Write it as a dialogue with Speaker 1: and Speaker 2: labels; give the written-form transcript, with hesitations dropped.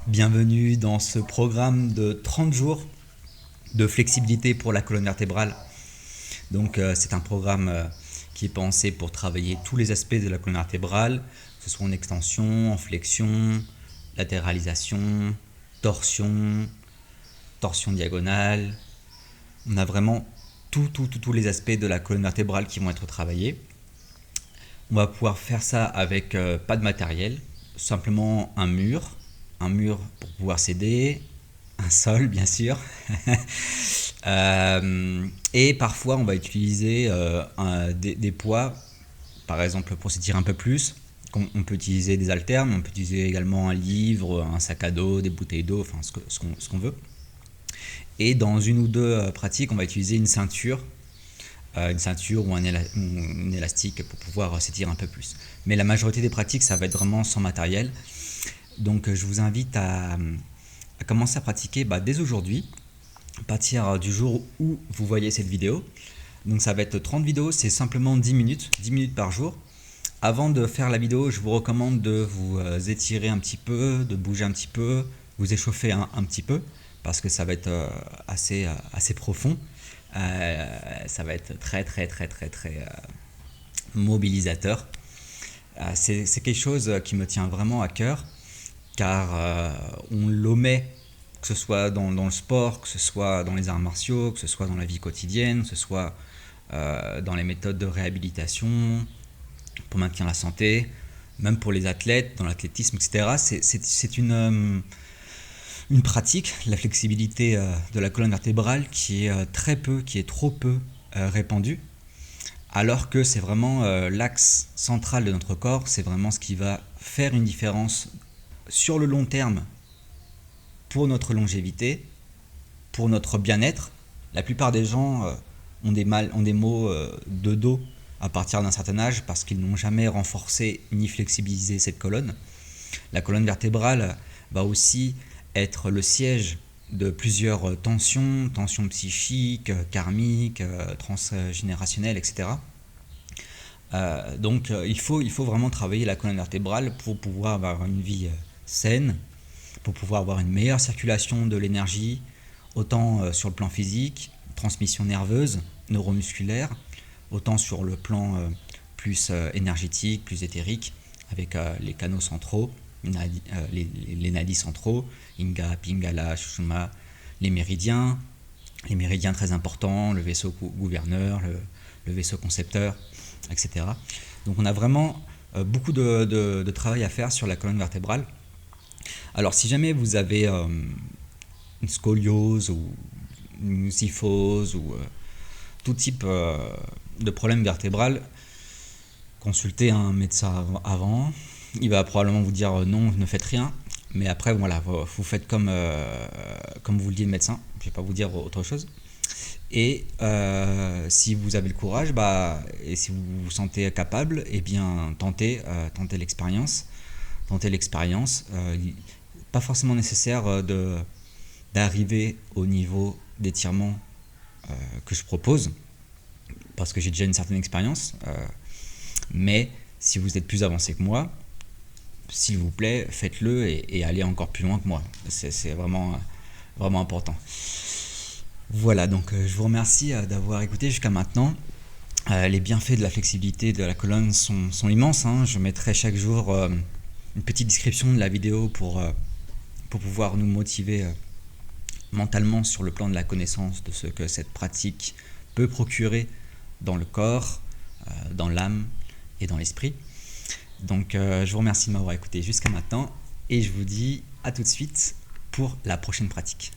Speaker 1: Bienvenue dans ce programme de 30 jours de flexibilité pour la colonne vertébrale. Donc c'est un programme qui est pensé pour travailler tous les aspects de la colonne vertébrale, que ce soit en extension, en flexion, latéralisation, torsion, torsion diagonale. On a vraiment tous les aspects de la colonne vertébrale qui vont être travaillés. On va pouvoir faire ça avec pas de matériel, simplement un mur pour pouvoir s'aider, un sol bien sûr, et parfois on va utiliser des poids, par exemple pour s'étirer un peu plus. On peut utiliser des haltères, mais on peut utiliser également un livre, un sac à dos, des bouteilles d'eau, enfin ce qu'on veut. Et dans une ou deux pratiques, on va utiliser une ceinture ou un élastique pour pouvoir s'étirer un peu plus. Mais la majorité des pratiques, ça va être vraiment sans matériel. Donc je vous invite à commencer à pratiquer dès aujourd'hui, à partir du jour où vous voyez cette vidéo. Donc ça va être 30 vidéos, c'est simplement 10 minutes par jour. Avant de faire la vidéo, je vous recommande de vous étirer un petit peu, de bouger un petit peu, vous échauffer un petit peu, parce que ça va être assez profond. Ça va être très mobilisateur. C'est quelque chose qui me tient vraiment à cœur, car on l'omet, que ce soit dans le sport, que ce soit dans les arts martiaux, que ce soit dans la vie quotidienne, que ce soit dans les méthodes de réhabilitation, pour maintenir la santé, même pour les athlètes, dans l'athlétisme, etc. C'est une pratique, la flexibilité de la colonne vertébrale, qui est trop peu répandue, alors que c'est vraiment l'axe central de notre corps, c'est vraiment ce qui va faire une différence sur le long terme pour notre longévité, pour notre bien-être. La plupart des gens ont des maux de dos à partir d'un certain âge parce qu'ils n'ont jamais renforcé ni flexibilisé cette colonne. La colonne vertébrale va aussi être le siège de plusieurs tensions psychiques, karmiques, transgénérationnelles, etc. Donc il faut vraiment travailler la colonne vertébrale pour pouvoir avoir une vie saine, pour pouvoir avoir une meilleure circulation de l'énergie, autant sur le plan physique, transmission nerveuse, neuromusculaire, autant sur le plan plus énergétique, plus éthérique, avec les canaux centraux, les nadis centraux, Inga, Pingala, Sushumna, les méridiens très importants, le vaisseau gouverneur, le vaisseau concepteur, etc. Donc on a vraiment beaucoup de travail à faire sur la colonne vertébrale. Alors si jamais vous avez une scoliose ou une kyphose ou tout type de problème vertébral, consultez un médecin avant. Il va probablement vous dire non, ne faites rien. Mais après, voilà, vous faites comme vous le dit le médecin. Je ne vais pas vous dire autre chose. Et si vous avez le courage, et si vous vous sentez capable, eh bien tentez l'expérience. Pas forcément nécessaire d'arriver au niveau d'étirement que je propose, parce que j'ai déjà une certaine expérience. Mais si vous êtes plus avancé que moi, s'il vous plaît, faites-le et allez encore plus loin que moi. C'est vraiment important. Voilà, donc je vous remercie d'avoir écouté jusqu'à maintenant. Les bienfaits de la flexibilité de la colonne sont immenses. Je mettrai chaque jour une petite description de la vidéo pour pouvoir nous motiver mentalement sur le plan de la connaissance de ce que cette pratique peut procurer dans le corps, dans l'âme et dans l'esprit. Donc je vous remercie de m'avoir écouté jusqu'à maintenant et je vous dis à tout de suite pour la prochaine pratique.